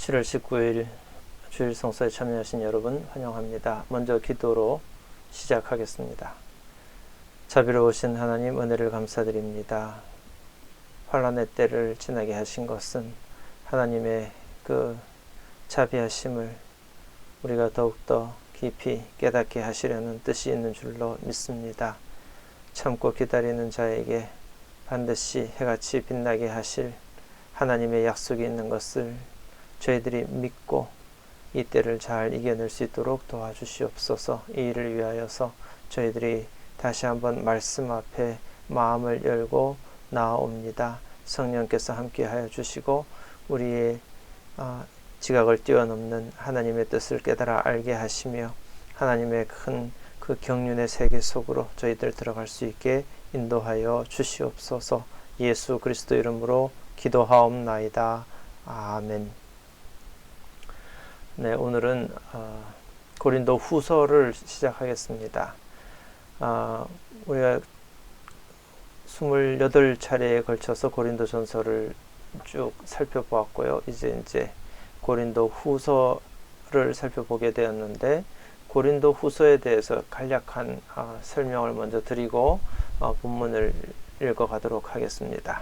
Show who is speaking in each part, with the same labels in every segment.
Speaker 1: 7월 19일 주일 성서에 참여하신 여러분 환영합니다. 먼저 기도로 시작하겠습니다. 자비로우신 하나님 은혜를 감사드립니다. 환난의 때를 지나게 하신 것은 하나님의 그 자비하심을 우리가 더욱더 깊이 깨닫게 하시려는 뜻이 있는 줄로 믿습니다. 참고 기다리는 자에게 반드시 해같이 빛나게 하실 하나님의 약속이 있는 것을 저희들이 믿고 이 때를 잘 이겨낼 수 있도록 도와주시옵소서. 이 일을 위하여서 저희들이 다시 한번 말씀 앞에 마음을 열고 나아옵니다. 성령께서 함께하여 주시고 우리의 지각을 뛰어넘는 하나님의 뜻을 깨달아 알게 하시며 하나님의 큰 그 경륜의 세계 속으로 저희들 들어갈 수 있게 인도하여 주시옵소서. 예수 그리스도 이름으로 기도하옵나이다. 아멘. 네, 오늘은 고린도 후서를 시작하겠습니다. 우리가 28차례에 걸쳐서 고린도 전서를 쭉 살펴보았고요. 이제 고린도 후서를 살펴보게 되었는데, 고린도 후서에 대해서 간략한 설명을 먼저 드리고 본문을 읽어가도록 하겠습니다.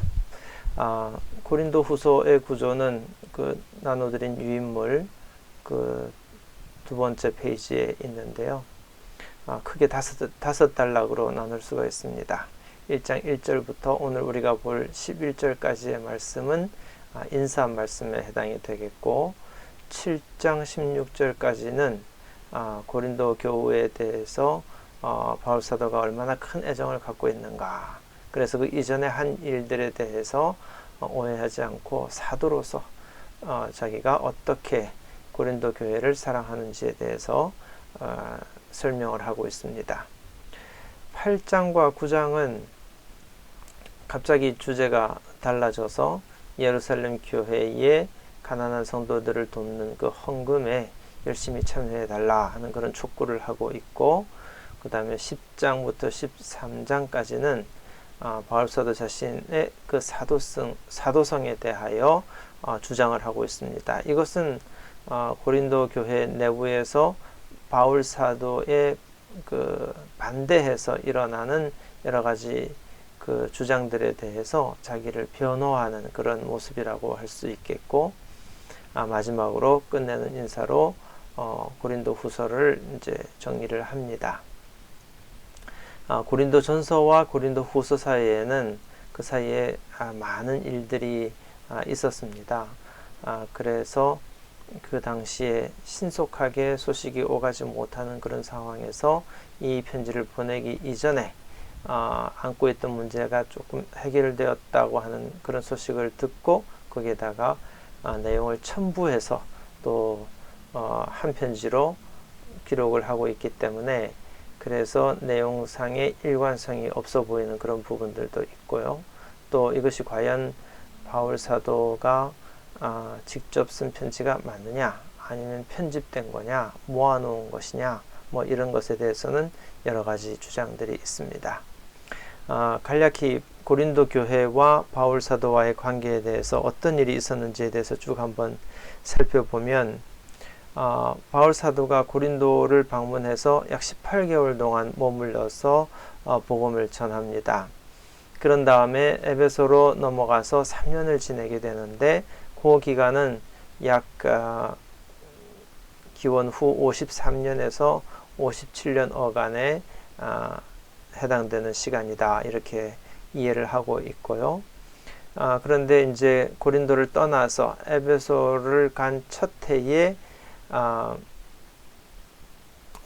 Speaker 1: 고린도 후서의 구조는 그 나눠드린 유인물 그 두 번째 페이지에 있는데요. 크게 다섯 단락으로 나눌 수가 있습니다. 1장 1절부터 오늘 우리가 볼 11절까지의 말씀은 인사 말씀에 해당이 되겠고, 7장 16절까지는 고린도 교회에 대해서 바울 사도가 얼마나 큰 애정을 갖고 있는가, 그래서 그 이전에 한 일들에 대해서 오해하지 않고 사도로서 자기가 어떻게 고린도 교회를 사랑하는지에 대해서 설명을 하고 있습니다. 8장과 9장은 갑자기 주제가 달라져서 예루살렘 교회의 가난한 성도들을 돕는 그 헌금에 열심히 참여해 달라 하는 그런 촉구를 하고 있고, 그 다음에 10장부터 13장까지는 바울 사도 자신의 그 사도성에 대하여 주장을 하고 있습니다. 이것은 고린도 교회 내부에서 바울 사도의 그 반대해서 일어나는 여러 가지 그 주장들에 대해서 자기를 변호하는 그런 모습이라고 할 수 있겠고, 마지막으로 끝내는 인사로 고린도 후서를 이제 정리를 합니다. 고린도 전서와 고린도 후서 사이에는 그 사이에 많은 일들이 있었습니다. 그래서 그 당시에 신속하게 소식이 오가지 못하는 그런 상황에서 이 편지를 보내기 이전에 안고 있던 문제가 조금 해결되었다고 하는 그런 소식을 듣고 거기에다가 내용을 첨부해서 또 한 편지로 기록을 하고 있기 때문에, 그래서 내용상의 일관성이 없어 보이는 그런 부분들도 있고요. 또 이것이 과연 바울 사도가 직접 쓴 편지가 맞느냐, 아니면 편집된 거냐, 모아놓은 것이냐, 뭐 이런 것에 대해서는 여러 가지 주장들이 있습니다. 간략히 고린도 교회와 바울 사도와의 관계에 대해서 어떤 일이 있었는지에 대해서 쭉 한번 살펴보면, 바울 사도가 고린도를 방문해서 약 18개월 동안 머물러서 복음을 전합니다. 그런 다음에 에베소로 넘어가서 3년을 지내게 되는데, 그 기간은 약 기원 후 53년에서 57년 어간에 해당되는 시간이다, 이렇게 이해를 하고 있고요. 그런데 이제 고린도를 떠나서 에베소를 간 첫 해에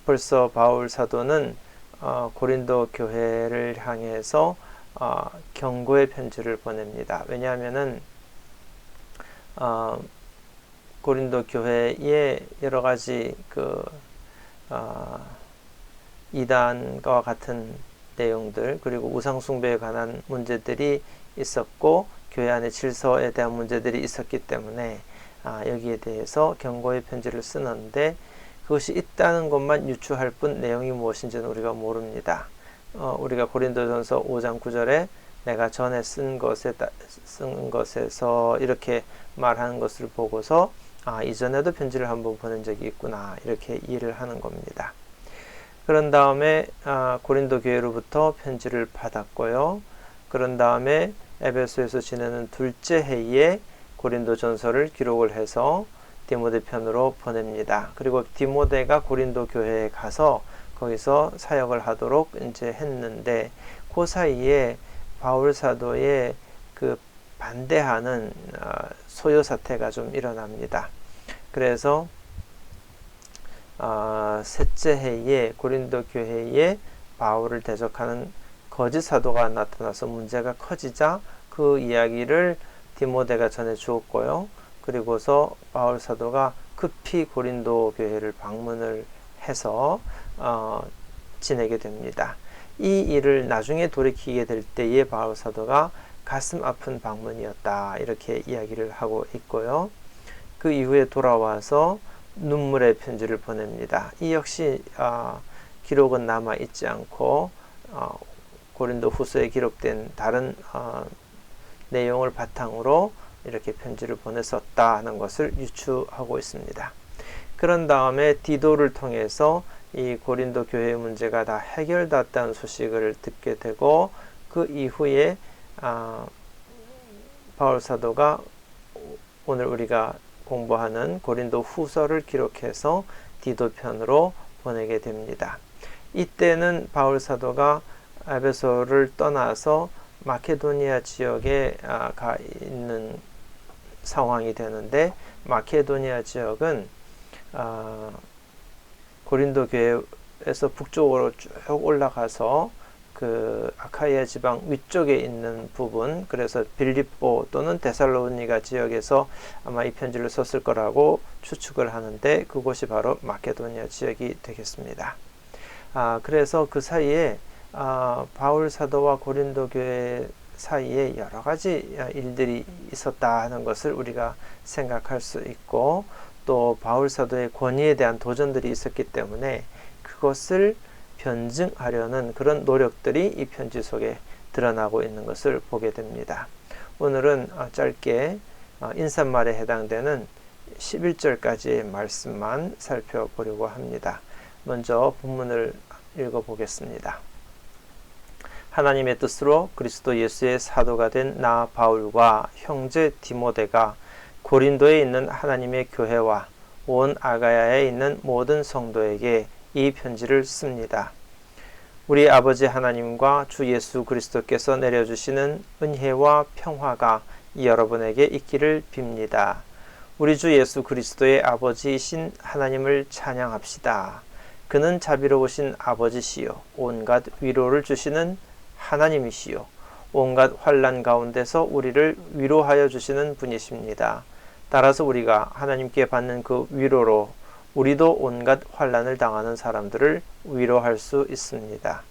Speaker 1: 벌써 바울 사도는 고린도 교회를 향해서 경고의 편지를 보냅니다. 왜냐하면은 고린도 교회에 여러 가지 그 이단과 같은 내용들, 그리고 우상 숭배에 관한 문제들이 있었고 교회 안의 질서에 대한 문제들이 있었기 때문에 여기에 대해서 경고의 편지를 쓰는데, 그것이 있다는 것만 유추할 뿐 내용이 무엇인지는 우리가 모릅니다. 우리가 고린도전서 5장 9절에 내가 전에 쓴 것에서 이렇게 말하는 것을 보고서 이전에도 편지를 한번 보낸 적이 있구나 이렇게 이해를 하는 겁니다. 그런 다음에 고린도 교회로부터 편지를 받았고요. 그런 다음에 에베소에서 지내는 둘째 해에 고린도전서를 기록을 해서 디모데 편으로 보냅니다. 그리고 디모데가 고린도 교회에 가서 거기서 사역을 하도록 이제 했는데 그 사이에 바울 사도의 그 반대하는 소요 사태가 좀 일어납니다. 그래서 셋째 해에 고린도 교회에 바울을 대적하는 거짓 사도가 나타나서 문제가 커지자 그 이야기를 디모데가 전해 주었고요. 그리고서 바울 사도가 급히 고린도 교회를 방문을 해서 지내게 됩니다. 이 일을 나중에 돌이키게 될 때에 바울 사도가 가슴 아픈 방문이었다 이렇게 이야기를 하고 있고요. 그 이후에 돌아와서 눈물의 편지를 보냅니다. 이 역시 기록은 남아 있지 않고 고린도 후서에 기록된 다른 내용을 바탕으로 이렇게 편지를 보냈었다 하는 것을 유추하고 있습니다. 그런 다음에 디도를 통해서 이 고린도 교회 문제가 다 해결됐다는 소식을 듣게 되고 그 이후에 바울 사도가 오늘 우리가 공부하는 고린도 후서를 기록해서 디도 편으로 보내게 됩니다. 이때는 바울 사도가 에베소를 떠나서 마케도니아 지역에 가 있는 상황이 되는데 마케도니아 지역은 고린도 교회에서 북쪽으로 쭉 올라가서 그 아카이아 지방 위쪽에 있는 부분, 그래서 빌립보 또는 데살로니가 지역에서 아마 이 편지를 썼을 거라고 추측을 하는데 그곳이 바로 마케도니아 지역이 되겠습니다. 그래서 그 사이에 바울 사도와 고린도 교회 사이에 여러 가지 일들이 있었다 하는 것을 우리가 생각할 수 있고 또 바울 사도의 권위에 대한 도전들이 있었기 때문에 그것을 변증하려는 그런 노력들이 이 편지 속에 드러나고 있는 것을 보게 됩니다. 오늘은 짧게 인사말에 해당되는 11절까지의 말씀만 살펴보려고 합니다. 먼저 본문을 읽어보겠습니다. 하나님의 뜻으로 그리스도 예수의 사도가 된 나 바울과 형제 디모데가 고린도에 있는 하나님의 교회와 온 아가야에 있는 모든 성도에게 이 편지를 씁니다. 우리 아버지 하나님과 주 예수 그리스도께서 내려주시는 은혜와 평화가 여러분에게 있기를 빕니다. 우리 주 예수 그리스도의 아버지이신 하나님을 찬양합시다. 그는 자비로우신 아버지시요 온갖 위로를 주시는 하나님이시요 온갖 환난 가운데서 우리를 위로하여 주시는 분이십니다. 따라서 우리가 하나님께 받는 그 위로로 우리도 온갖 환난을 당하는 사람들을 위로할 수 있습니다.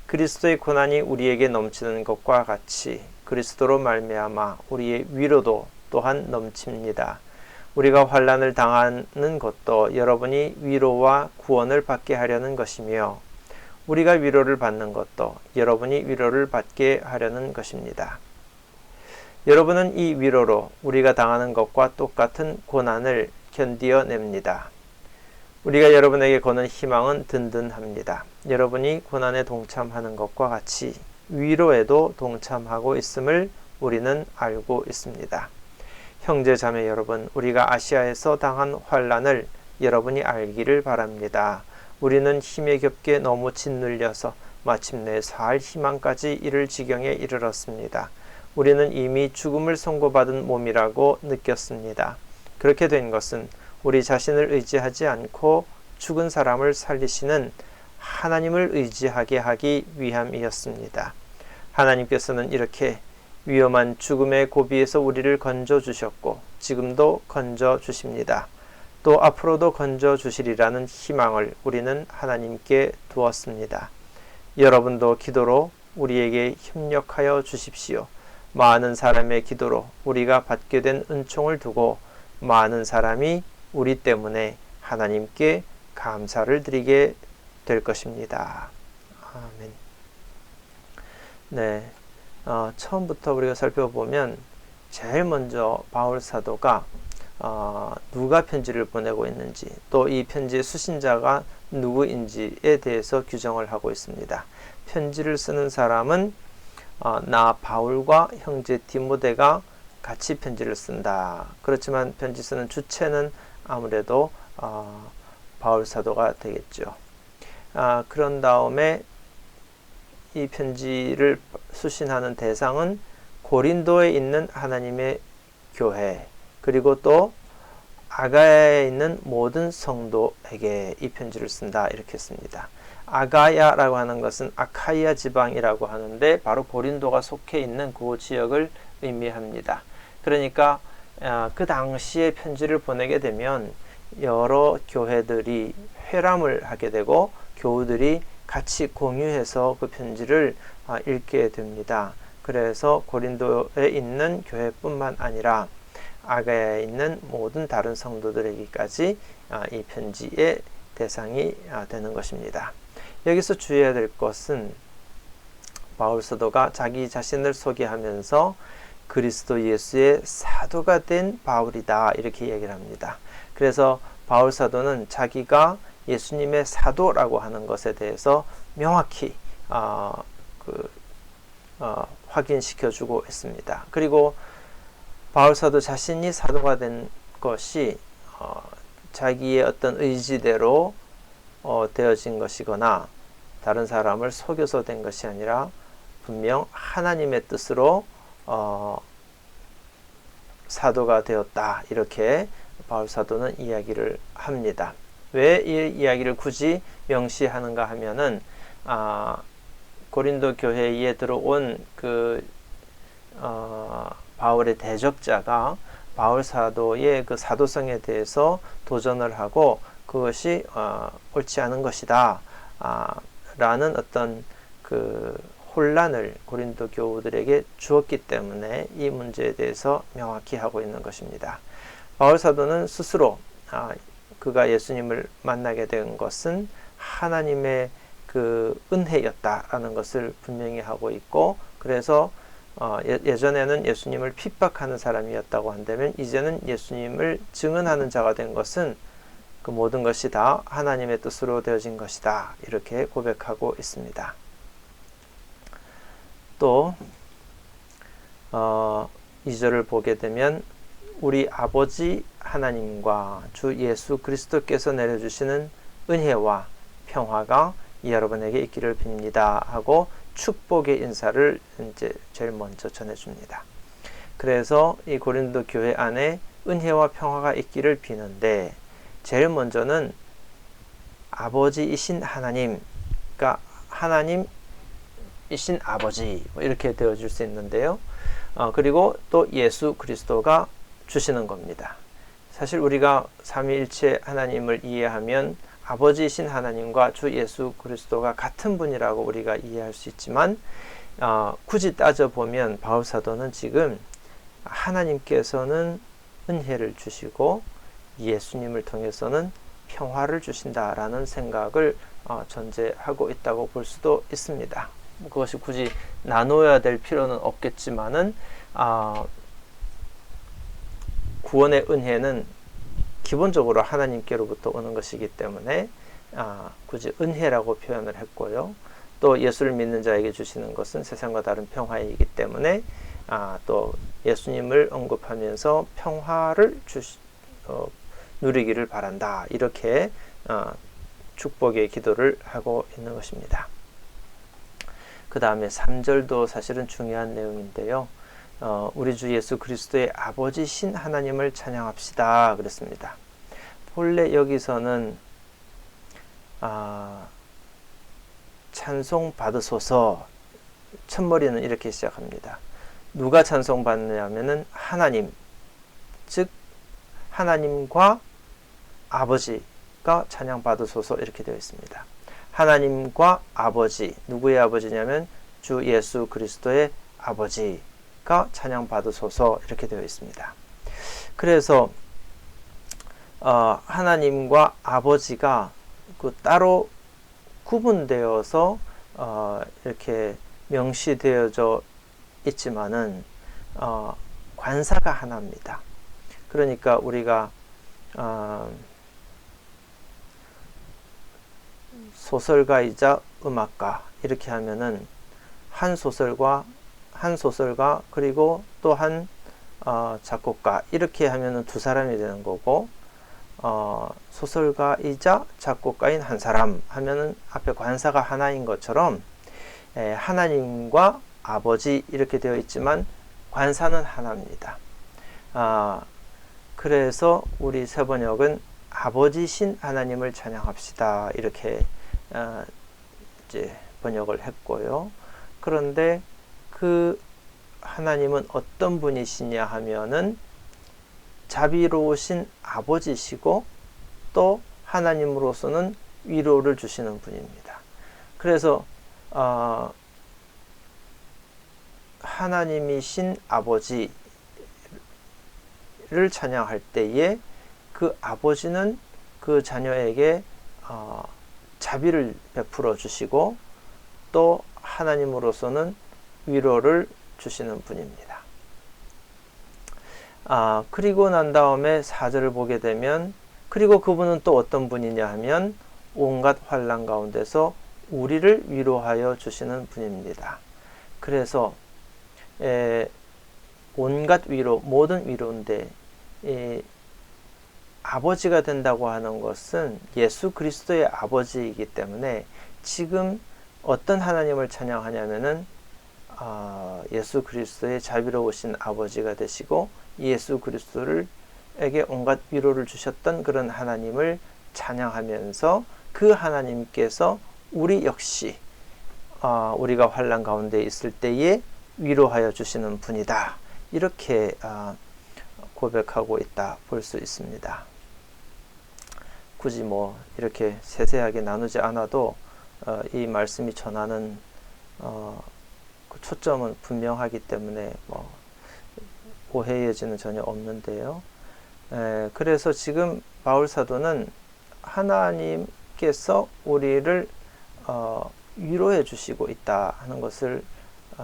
Speaker 1: 그리스도의 고난이 우리에게 넘치는 것과 같이 그리스도로 말미암아 우리의 위로도 또한 넘칩니다. 우리가 환난을 당하는 것도 여러분이 위로와 구원을 받게 하려는 것이며 우리가 위로를 받는 것도 여러분이 위로를 받게 하려는 것입니다. 여러분은 이 위로로 우리가 당하는 것과 똑같은 고난을 견디어냅니다. 우리가 여러분에게 거는 희망은 든든합니다. 여러분이 고난에 동참하는 것과 같이 위로에도 동참하고 있음을 우리는 알고 있습니다. 형제 자매 여러분, 우리가 아시아에서 당한 환난을 여러분이 알기를 바랍니다. 우리는 힘에 겹게 너무 짓눌려서 마침내 살 희망까지 이를 지경에 이르렀습니다. 우리는 이미 죽음을 선고받은 몸이라고 느꼈습니다. 그렇게 된 것은 우리 자신을 의지하지 않고 죽은 사람을 살리시는 하나님을 의지하게 하기 위함이었습니다. 하나님께서는 이렇게 위험한 죽음의 고비에서 우리를 건져주셨고 지금도 건져주십니다. 또 앞으로도 건져주시리라는 희망을 우리는 하나님께 두었습니다. 여러분도 기도로 우리에게 협력하여 주십시오. 많은 사람의 기도로 우리가 받게 된 은총을 두고 많은 사람이 우리 때문에 하나님께 감사를 드리게 될 것입니다. 아멘. 네, 처음부터 우리가 살펴보면 제일 먼저 바울 사도가 누가 편지를 보내고 있는지, 또 이 편지의 수신자가 누구인지에 대해서 규정을 하고 있습니다. 편지를 쓰는 사람은 나 바울과 형제 디모데가 같이 편지를 쓴다. 그렇지만 편지 쓰는 주체는 아무래도 바울 사도가 되겠죠. 그런 다음에 이 편지를 수신하는 대상은 고린도에 있는 하나님의 교회, 그리고 또 아가야에 있는 모든 성도에게 이 편지를 쓴다, 이렇게 씁니다. 아가야라고 하는 것은 아카이아 지방이라고 하는데 바로 고린도가 속해 있는 그 지역을 의미합니다. 그러니까 그 당시에 편지를 보내게 되면 여러 교회들이 회람을 하게 되고 교우들이 같이 공유해서 그 편지를 읽게 됩니다. 그래서 고린도에 있는 교회뿐만 아니라 아가야에 있는 모든 다른 성도들에게까지 이 편지의 대상이 되는 것입니다. 여기서 주의해야 될 것은 바울 사도가 자기 자신을 소개하면서 그리스도 예수의 사도가 된 바울이다, 이렇게 얘기를 합니다. 그래서 바울 사도는 자기가 예수님의 사도라고 하는 것에 대해서 명확히 확인시켜주고 있습니다. 그리고 바울 사도 자신이 사도가 된 것이 자기의 어떤 의지대로 되어진 것이거나 다른 사람을 속여서 된 것이 아니라 분명 하나님의 뜻으로 사도가 되었다, 이렇게 바울 사도는 이야기를 합니다. 왜 이 이야기를 굳이 명시하는가 하면은 고린도 교회에 들어온 바울의 대적자가 바울 사도의 그 사도성에 대해서 도전을 하고 그것이 옳지 않은 것이다 라는 어떤 그 혼란을 고린도 교우들에게 주었기 때문에 이 문제에 대해서 명확히 하고 있는 것입니다. 바울 사도는 스스로 그가 예수님을 만나게 된 것은 하나님의 그 은혜였다라는 것을 분명히 하고 있고, 그래서 예전에는 예수님을 핍박하는 사람이었다고 한다면 이제는 예수님을 증언하는 자가 된 것은 그 모든 것이 다 하나님의 뜻으로 되어진 것이다, 이렇게 고백하고 있습니다. 또 2절을 보게 되면 우리 아버지 하나님과 주 예수 그리스도께서 내려주시는 은혜와 평화가 여러분에게 있기를 빕니다 하고 축복의 인사를 이제 제일 먼저 전해줍니다. 그래서 이 고린도 교회 안에 은혜와 평화가 있기를 비는데 제일 먼저는 아버지이신 하나님, 그러니까 하나님이신 아버지, 이렇게 되어줄 수 있는데요. 그리고 또 예수 그리스도가 주시는 겁니다. 사실 우리가 삼위일체 하나님을 이해하면 아버지이신 하나님과 주 예수 그리스도가 같은 분이라고 우리가 이해할 수 있지만 굳이 따져보면 바울 사도는 지금 하나님께서는 은혜를 주시고 예수님을 통해서는 평화를 주신다라는 생각을 전제하고 있다고 볼 수도 있습니다. 그것이 굳이 나눠야 될 필요는 없겠지만은 구원의 은혜는 기본적으로 하나님께로부터 오는 것이기 때문에 굳이 은혜라고 표현을 했고요. 또 예수를 믿는 자에게 주시는 것은 세상과 다른 평화이기 때문에 또 예수님을 언급하면서 평화를 누리기를 바란다, 이렇게 축복의 기도를 하고 있는 것입니다. 그 다음에 3절도 사실은 중요한 내용인데요. 우리 주 예수 그리스도의 아버지신 하나님을 찬양합시다 그랬습니다. 본래 여기서는 찬송 받으소서, 첫머리는 이렇게 시작합니다. 누가 찬송 받느냐면은 하나님, 즉 하나님과 아버지가 찬양 받으소서, 이렇게 되어 있습니다. 하나님과 아버지, 누구의 아버지냐면 주 예수 그리스도의 아버지가 찬양 받으소서, 이렇게 되어 있습니다. 그래서 하나님과 아버지가 따로 구분되어서 이렇게 명시되어져 있지만은 관사가 하나입니다. 그러니까 우리가 소설가이자 음악가 이렇게 하면은 한 소설가 그리고 또 한 작곡가 이렇게 하면은 두 사람이 되는 거고, 소설가이자 작곡가인 한 사람 하면은 앞에 관사가 하나인 것처럼 하나님과 아버지 이렇게 되어 있지만 관사는 하나입니다. 그래서 우리 새번역은 아버지신 하나님을 찬양합시다 이렇게 이제 번역을 했고요. 그런데 그 하나님은 어떤 분이시냐 하면은 자비로우신 아버지시고 또 하나님으로서는 위로를 주시는 분입니다. 그래서 하나님이신 아버지를 찬양할 때에 그 아버지는 그 자녀에게 자비를 베풀어 주시고 또 하나님으로서는 위로를 주시는 분입니다. 그리고 난 다음에 4절을 보게 되면, 그리고 그분은 또 어떤 분이냐 하면 온갖 환난 가운데서 우리를 위로하여 주시는 분입니다. 그래서 온갖 위로, 모든 위로인데 아버지가 된다고 하는 것은 예수 그리스도의 아버지이기 때문에 지금 어떤 하나님을 찬양하냐면은 예수 그리스도의 자비로우신 아버지가 되시고 예수 그리스도에게 온갖 위로를 주셨던 그런 하나님을 찬양하면서 그 하나님께서 우리 역시 우리가 환난 가운데 있을 때에 위로하여 주시는 분이다. 이렇게 고백하고 있다 볼 수 있습니다. 굳이 뭐 이렇게 세세하게 나누지 않아도 이 말씀이 전하는 그 초점은 분명하기 때문에 뭐 오해의 여지는 전혀 없는데요. 그래서 지금 바울 사도는 하나님께서 우리를 위로해 주시고 있다 하는 것을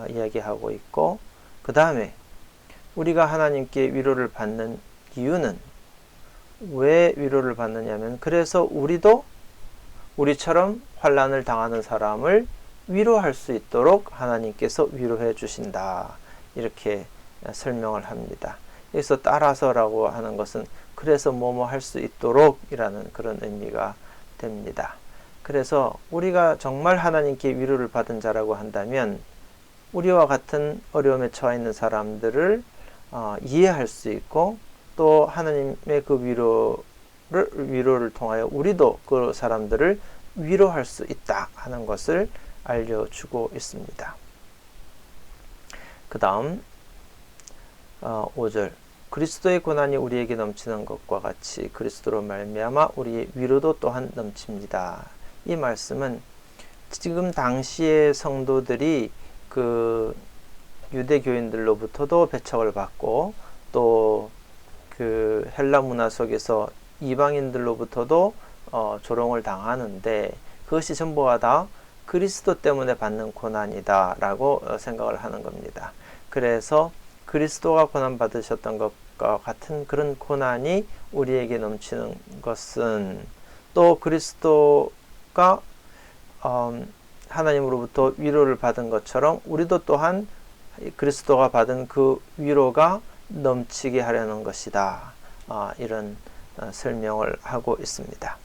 Speaker 1: 이야기하고 있고, 그 다음에 우리가 하나님께 위로를 받는 이유는 왜 위로를 받느냐면, 그래서 우리도 우리처럼 환난을 당하는 사람을 위로할 수 있도록 하나님께서 위로해 주신다 이렇게 설명을 합니다. 여기서 따라서라고 하는 것은 그래서 뭐뭐 할 수 있도록 이라는 그런 의미가 됩니다. 그래서 우리가 정말 하나님께 위로를 받은 자라고 한다면 우리와 같은 어려움에 처해 있는 사람들을 이해할 수 있고, 또 하나님의 그 위로를 통하여 우리도 그 사람들을 위로할 수 있다 하는 것을 알려주고 있습니다. 그 다음 5절, 그리스도의 고난이 우리에게 넘치는 것과 같이 그리스도로 말미암아 우리의 위로도 또한 넘칩니다. 이 말씀은 지금 당시의 성도들이 그 유대교인들로부터도 배척을 받고 또 그 헬라 문화 속에서 이방인들로부터도 조롱을 당하는데, 그것이 전부가 다 그리스도 때문에 받는 고난이다 라고 생각을 하는 겁니다. 그래서 그리스도가 고난 받으셨던 것과 같은 그런 고난이 우리에게 넘치는 것은, 또 그리스도가 하나님으로부터 위로를 받은 것처럼 우리도 또한 그리스도가 받은 그 위로가 넘치게 하려는 것이다. 이런 설명을 하고 있습니다.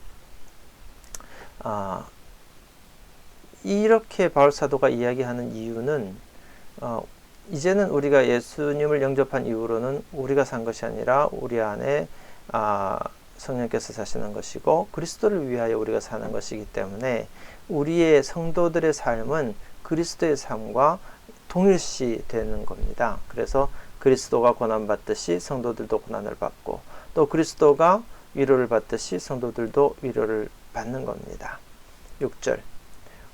Speaker 1: 이렇게 바울 사도가 이야기하는 이유는 이제는 우리가 예수님을 영접한 이후로는 우리가 산 것이 아니라 우리 안에 성령께서 사시는 것이고 그리스도를 위하여 우리가 사는 것이기 때문에 우리의 성도들의 삶은 그리스도의 삶과 동일시 되는 겁니다. 그래서 그리스도가 고난받듯이 성도들도 고난을 받고, 또 그리스도가 위로를 받듯이 성도들도 위로를 받는 겁니다. 6절,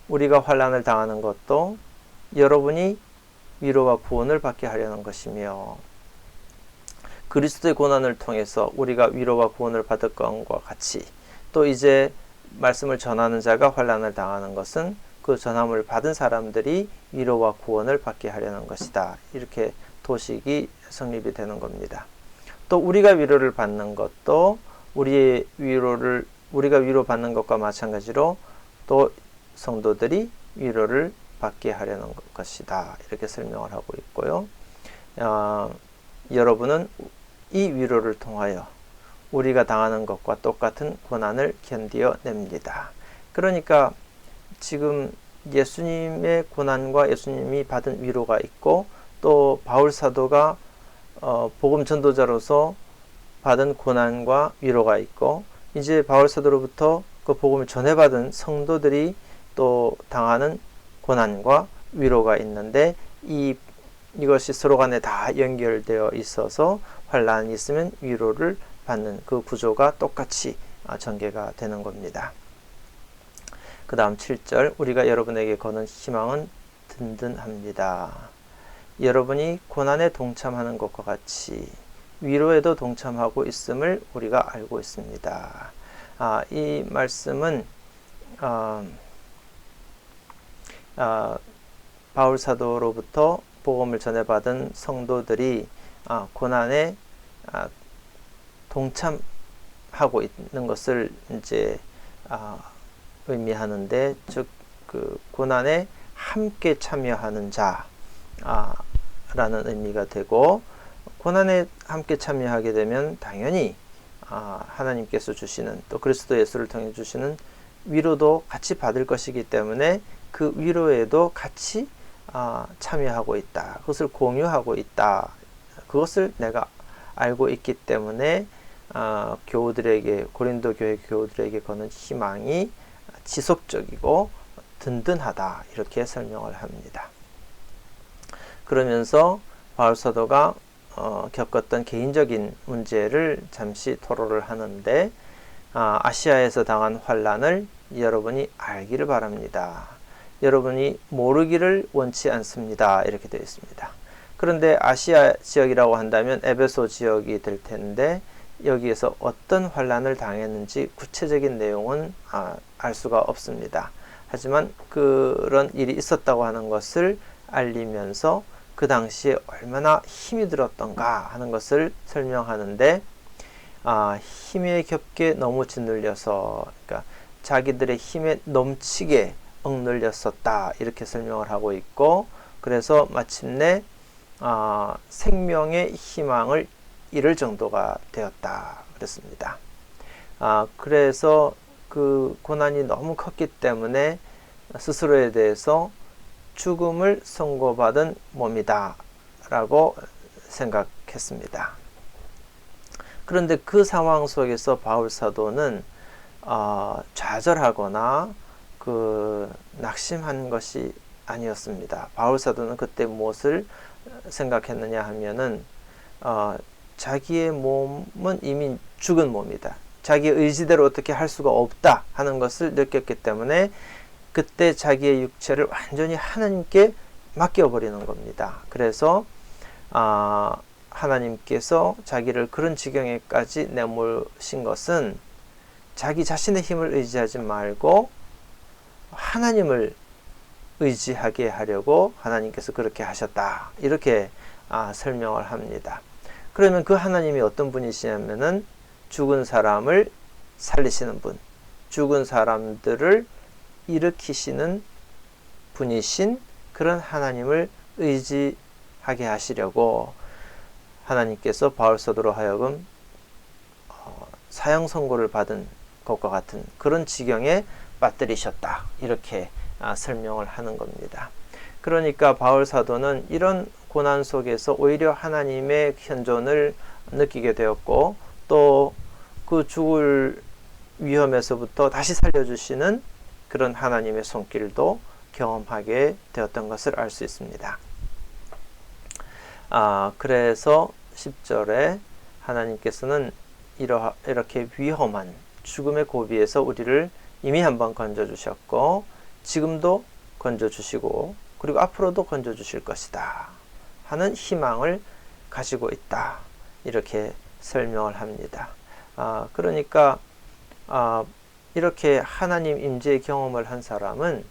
Speaker 1: 우리가 환난을 당하는 것도 여러분이 위로와 구원을 받게 하려는 것이며, 그리스도의 고난을 통해서 우리가 위로와 구원을 받을 것과 같이 또 이제 말씀을 전하는 자가 환난을 당하는 것은 그 전함을 받은 사람들이 위로와 구원을 받게 하려는 것이다. 이렇게 도식이 성립이 되는 겁니다. 또 우리가 위로를 받는 것도 우리가 위로받는 것과 마찬가지로 또 성도들이 위로를 받게 하려는 것이다. 이렇게 설명을 하고 있고요. 여러분은 이 위로를 통하여 우리가 당하는 것과 똑같은 고난을 견디어냅니다. 그러니까 지금 예수님의 고난과 예수님이 받은 위로가 있고, 또 바울 사도가 복음 전도자로서 받은 고난과 위로가 있고, 이제 바울 사도로부터 그 복음을 전해받은 성도들이 또 당하는 고난과 위로가 있는데, 이것이 서로 간에 다 연결되어 있어서 환난이 있으면 위로를 받는 그 구조가 똑같이 전개가 되는 겁니다. 그 다음 7절, 우리가 여러분에게 거는 희망은 든든합니다. 여러분이 고난에 동참하는 것과 같이 위로에도 동참하고 있음을 우리가 알고 있습니다. 이 말씀은 바울 사도로부터 복음을 전해받은 성도들이 고난에 동참하고 있는 것을 이제 의미하는데, 즉 그 고난에 함께 참여하는 자라는 의미가 되고, 고난에 함께 참여하게 되면 당연히 하나님께서 주시는, 또 그리스도 예수를 통해 주시는 위로도 같이 받을 것이기 때문에 그 위로에도 같이 참여하고 있다. 그것을 공유하고 있다. 그것을 내가 알고 있기 때문에 교우들에게, 고린도 교회 교우들에게 거는 희망이 지속적이고 든든하다. 이렇게 설명을 합니다. 그러면서 바울 사도가 겪었던 개인적인 문제를 잠시 토로를 하는데, 아시아에서 당한 환난을 여러분이 알기를 바랍니다. 여러분이 모르기를 원치 않습니다. 이렇게 되어 있습니다. 그런데 아시아 지역이라고 한다면 에베소 지역이 될 텐데, 여기에서 어떤 환난을 당했는지 구체적인 내용은 알 수가 없습니다. 하지만 그런 일이 있었다고 하는 것을 알리면서 그 당시에 얼마나 힘이 들었던가 하는 것을 설명하는데, 힘에 겹게 너무 짓눌려서, 그러니까 자기들의 힘에 넘치게 억눌렸었다. 이렇게 설명을 하고 있고, 그래서 마침내 생명의 희망을 잃을 정도가 되었다. 그랬습니다. 그래서 그 고난이 너무 컸기 때문에 스스로에 대해서 죽음을 선고받은 몸이다 라고 생각했습니다. 그런데 그 상황 속에서 바울 사도는 좌절하거나 낙심한 것이 아니었습니다. 바울 사도는 그때 무엇을 생각했느냐 하면은 자기의 몸은 이미 죽은 몸이다. 자기의 의지대로 어떻게 할 수가 없다 하는 것을 느꼈기 때문에 그때 자기의 육체를 완전히 하나님께 맡겨버리는 겁니다. 그래서 하나님께서 자기를 그런 지경에까지 내몰신 것은 자기 자신의 힘을 의지하지 말고 하나님을 의지하게 하려고 하나님께서 그렇게 하셨다. 이렇게 설명을 합니다. 그러면 그 하나님이 어떤 분이시냐면은 죽은 사람을 살리시는 분, 죽은 사람들을 일으키시는 분이신 그런 하나님을 의지하게 하시려고 하나님께서 바울 사도로 하여금 사형 선고를 받은 것과 같은 그런 지경에 빠뜨리셨다. 이렇게 설명을 하는 겁니다. 그러니까 바울 사도는 이런 고난 속에서 오히려 하나님의 현존을 느끼게 되었고, 또 그 죽을 위험에서부터 다시 살려주시는 그런 하나님의 손길도 경험하게 되었던 것을 알 수 있습니다. 그래서 10절에 하나님께서는 이렇게 위험한 죽음의 고비에서 우리를 이미 한번 건져주셨고, 지금도 건져주시고, 그리고 앞으로도 건져주실 것이다 하는 희망을 가지고 있다. 이렇게 설명을 합니다. 그러니까 이렇게 하나님 임재의 경험을 한 사람은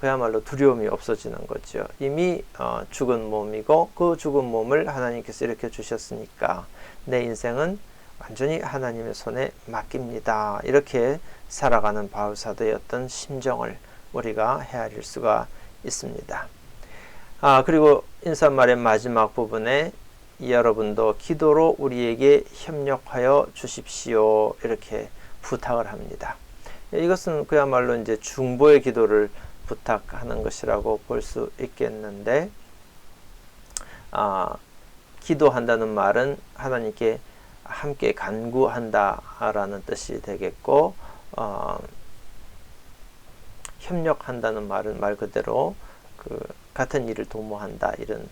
Speaker 1: 그야말로 두려움이 없어지는 거죠. 이미 죽은 몸이고 그 죽은 몸을 하나님께서 이렇게 주셨으니까 내 인생은 완전히 하나님의 손에 맡깁니다. 이렇게 살아가는 바울사도의 어떤 심정을 우리가 헤아릴 수가 있습니다. 그리고 인사말의 마지막 부분에 여러분도 기도로 우리에게 협력하여 주십시오. 이렇게 부탁을 합니다. 이것은 그야말로 이제 중보의 기도를 부탁하는 것이라고 볼 수 있겠는데, 기도한다는 말은 하나님께 함께 간구한다라는 뜻이 되겠고, 협력한다는 말은 말 그대로 그 같은 일을 도모한다 이런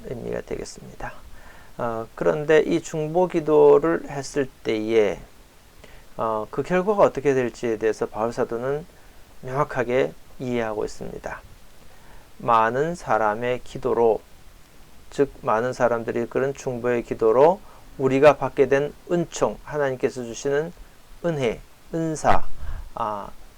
Speaker 1: 의미가 되겠습니다. 그런데 이 중보 기도를 했을 때에 그 결과가 어떻게 될지에 대해서 바울 사도는 명확하게 이해하고 있습니다. 많은 사람의 기도로, 즉 많은 사람들이 그런 중보의 기도로 우리가 받게 된 은총, 하나님께서 주시는 은혜, 은사,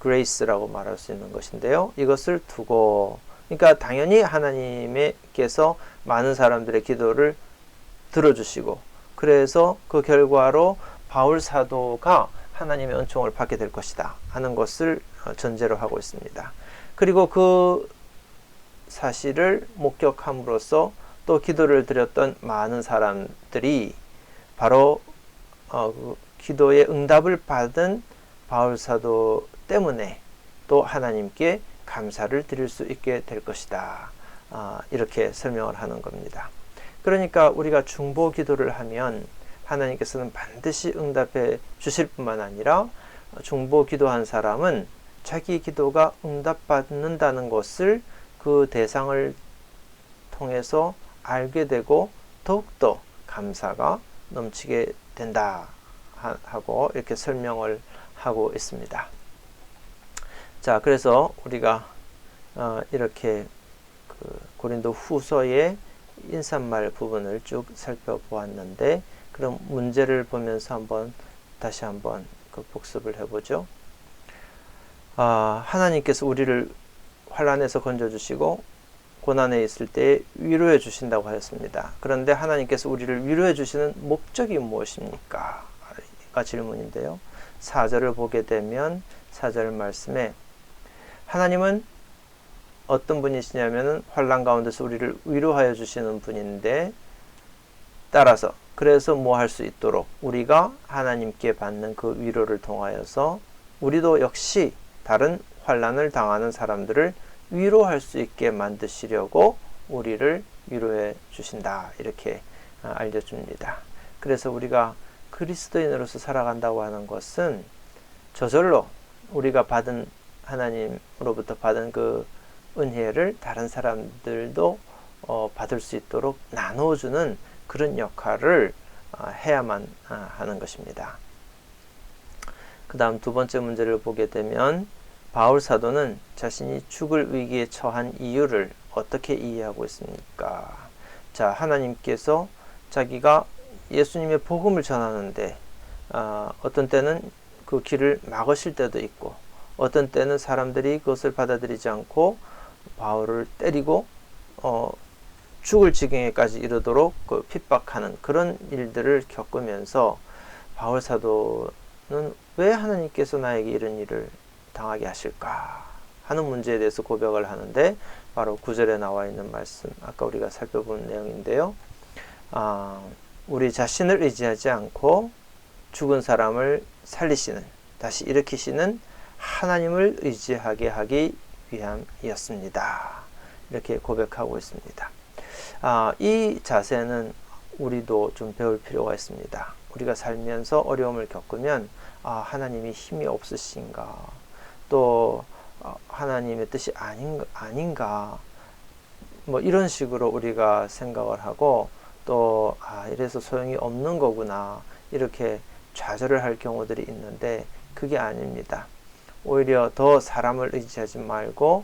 Speaker 1: grace라고 말할 수 있는 것인데요. 이것을 두고, 그러니까 당연히 하나님께서 많은 사람들의 기도를 들어주시고, 그래서 그 결과로 바울 사도가 하나님의 은총을 받게 될 것이다 하는 것을 전제로 하고 있습니다. 그리고 그 사실을 목격함으로써 또 기도를 드렸던 많은 사람들이 바로 그 기도의 응답을 받은 바울 사도 때문에 또 하나님께 감사를 드릴 수 있게 될 것이다. 이렇게 설명을 하는 겁니다. 그러니까 우리가 중보 기도를 하면 하나님께서는 반드시 응답해 주실 뿐만 아니라 중보 기도한 사람은 자기 기도가 응답받는다는 것을 그 대상을 통해서 알게 되고 더욱더 감사가 넘치게 된다 하고 이렇게 설명을 하고 있습니다. 자, 그래서 우리가 이렇게 그 고린도 후서의 인사말 부분을 쭉 살펴보았는데, 그럼 문제를 보면서 다시 한번 그 복습을 해보죠. 하나님께서 우리를 환난에서 건져주시고 고난에 있을 때 위로해 주신다고 하였습니다. 그런데 하나님께서 우리를 위로해 주시는 목적이 무엇입니까? 가 질문인데요. 4절을 보게 되면 4절 말씀에 하나님은 어떤 분이시냐면은 환난 가운데서 우리를 위로하여 주시는 분인데, 따라서 그래서 뭐 할 수 있도록 우리가 하나님께 받는 그 위로를 통하여서 우리도 역시 다른 환난을 당하는 사람들을 위로할 수 있게 만드시려고 우리를 위로해 주신다. 이렇게 알려줍니다. 그래서 우리가 그리스도인으로서 살아간다고 하는 것은 저절로 우리가 하나님으로부터 받은 그 은혜를 다른 사람들도 받을 수 있도록 나눠주는 그런 역할을 해야만 하는 것입니다. 그 다음 두 번째 문제를 보게 되면 바울 사도는 자신이 죽을 위기에 처한 이유를 어떻게 이해하고 있습니까? 자, 하나님께서 자기가 예수님의 복음을 전하는데 어떤 때는 그 길을 막으실 때도 있고, 어떤 때는 사람들이 그것을 받아들이지 않고 바울을 때리고 죽을 지경에까지 이르도록 그 핍박하는 그런 일들을 겪으면서 바울 사도는 왜 하나님께서 나에게 이런 일을 당하게 하실까 하는 문제에 대해서 고백을 하는데, 바로 9절에 나와 있는 말씀, 아까 우리가 살펴본 내용인데요. 우리 자신을 의지하지 않고 죽은 사람을 살리시는, 다시 일으키시는 하나님을 의지하게 하기 위함이었습니다. 이렇게 고백하고 있습니다. 이 자세는 우리도 좀 배울 필요가 있습니다. 우리가 살면서 어려움을 겪으면 하나님이 힘이 없으신가, 또 하나님의 뜻이 아닌가 뭐 이런 식으로 우리가 생각을 하고, 또 이래서 소용이 없는 거구나 이렇게 좌절을 할 경우들이 있는데, 그게 아닙니다. 오히려 더 사람을 의지하지 말고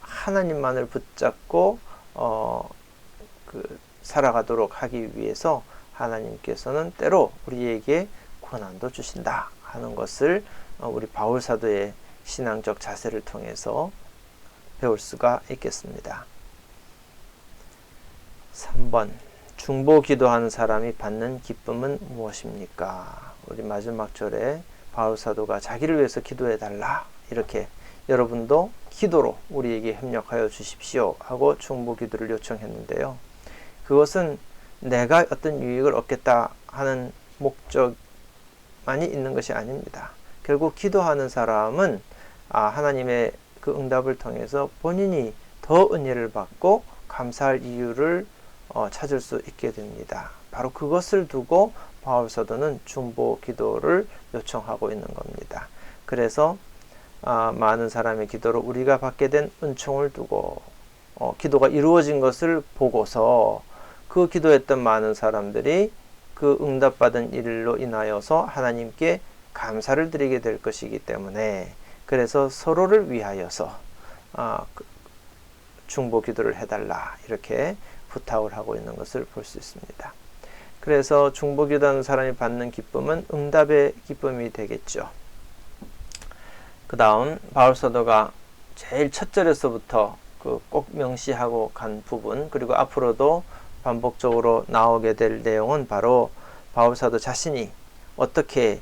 Speaker 1: 하나님만을 붙잡고 살아가도록 하기 위해서 하나님께서는 때로 우리에게 고난도 주신다 하는 것을 우리 바울 사도의 신앙적 자세를 통해서 배울 수가 있겠습니다. 3번, 중보 기도하는 사람이 받는 기쁨은 무엇입니까? 우리 마지막 절에 바울 사도가 자기를 위해서 기도해 달라 이렇게 여러분도 기도로 우리에게 협력하여 주십시오 하고 중보 기도를 요청했는데요. 그것은 내가 어떤 유익을 얻겠다 하는 목적만이 있는 것이 아닙니다. 결국 기도하는 사람은 하나님의 그 응답을 통해서 본인이 더 은혜를 받고 감사할 이유를 찾을 수 있게 됩니다. 바로 그것을 두고 바울 사도는 중보 기도를 요청하고 있는 겁니다. 그래서 많은 사람의 기도로 우리가 받게 된 은총을 두고 기도가 이루어진 것을 보고서 그 기도했던 많은 사람들이 그 응답받은 일로 인하여서 하나님께 감사를 드리게 될 것이기 때문에 그래서 서로를 위하여서 중보 기도를 해달라 이렇게 부탁을 하고 있는 것을 볼 수 있습니다. 그래서 중보 기도하는 사람이 받는 기쁨은 응답의 기쁨이 되겠죠. 그 다음 바울 사도가 제일 첫 절에서부터 꼭 명시하고 간 부분 그리고 앞으로도 반복적으로 나오게 될 내용은 바로 바울 사도 자신이 어떻게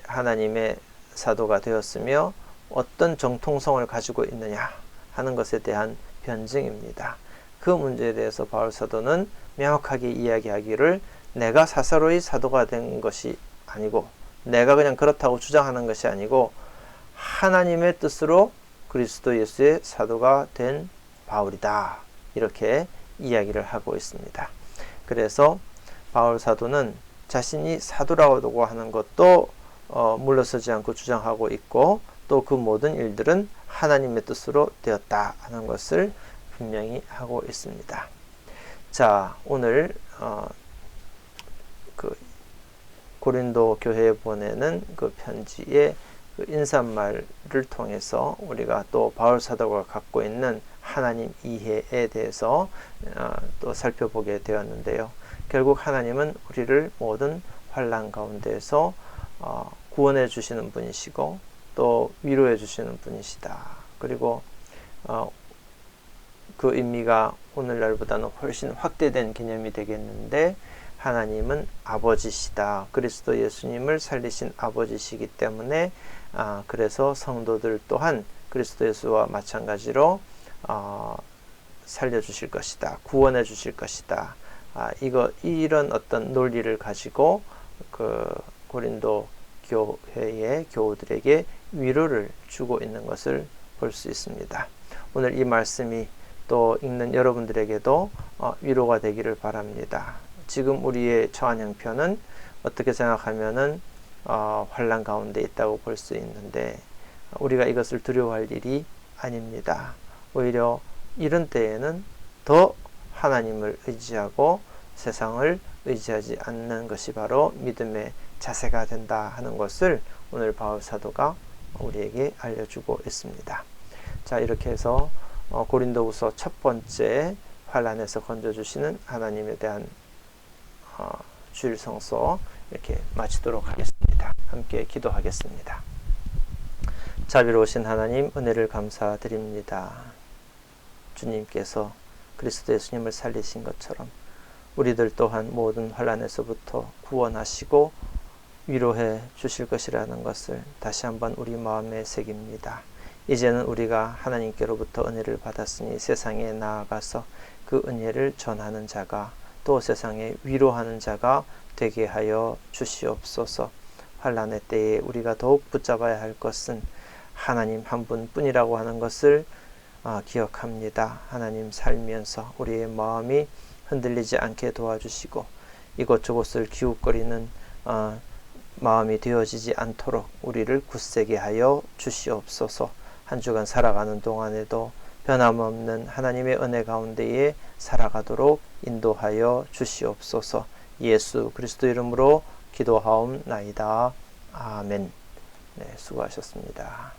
Speaker 1: 하나님의 사도가 되었으며 어떤 정통성을 가지고 있느냐 하는 것에 대한 변증입니다. 그 문제에 대해서 바울 사도는 명확하게 이야기하기를 내가 사사로이 사도가 된 것이 아니고 내가 그냥 그렇다고 주장하는 것이 아니고 하나님의 뜻으로 그리스도 예수의 사도가 된 바울이다. 이렇게 이야기를 하고 있습니다. 그래서 바울 사도는 자신이 사도라고 하는 것도 물러서지 않고 주장하고 있고 또 그 모든 일들은 하나님의 뜻으로 되었다 하는 것을 분명히 하고 있습니다. 자, 오늘 고린도 교회에 보내는 그 편지의 그 인사말을 통해서 우리가 또 바울 사도가 갖고 있는 하나님 이해에 대해서 또 살펴보게 되었는데요. 결국 하나님은 우리를 모든 환난 가운데에서 구원해 주시는 분이시고 또 위로해 주시는 분이시다. 그리고 그 의미가 오늘날보다는 훨씬 확대된 개념이 되겠는데 하나님은 아버지시다. 그리스도 예수님을 살리신 아버지시기 때문에 그래서 성도들 또한 그리스도 예수와 마찬가지로 살려주실 것이다. 구원해 주실 것이다. 이런 어떤 논리를 가지고 그 고린도 교회의 교우들에게 위로를 주고 있는 것을 볼 수 있습니다. 오늘 이 말씀이 또 읽는 여러분들에게도 위로가 되기를 바랍니다. 지금 우리의 처한 형편은 어떻게 생각하면은 환난 가운데 있다고 볼 수 있는데 우리가 이것을 두려워할 일이 아닙니다. 오히려 이런 때에는 더 하나님을 의지하고 세상을 의지하지 않는 것이 바로 믿음의 자세가 된다 하는 것을 오늘 바울 사도가 우리에게 알려주고 있습니다. 자, 이렇게 해서 고린도후서 첫 번째 환난에서 건져주시는 하나님에 대한 주일 성서 이렇게 마치도록 하겠습니다. 함께 기도하겠습니다. 자비로우신 하나님, 은혜를 감사드립니다. 주님께서 그리스도 예수님을 살리신 것처럼 우리들 또한 모든 환난에서부터 구원하시고 위로해 주실 것이라는 것을 다시 한번 우리 마음에 새깁니다. 이제는 우리가 하나님께로부터 은혜를 받았으니 세상에 나아가서 그 은혜를 전하는 자가 또 세상에 위로하는 자가 되게 하여 주시옵소서. 환난의 때에 우리가 더욱 붙잡아야 할 것은 하나님 한 분뿐이라고 하는 것을 기억합니다. 하나님 살면서 우리의 마음이 흔들리지 않게 도와주시고 이곳저곳을 기웃거리는 마음이 되어지지 않도록 우리를 굳세게 하여 주시옵소서. 한 주간 살아가는 동안에도 변함없는 하나님의 은혜 가운데에 살아가도록 인도하여 주시옵소서. 예수 그리스도 이름으로 기도하옵나이다. 아멘. 네, 수고하셨습니다.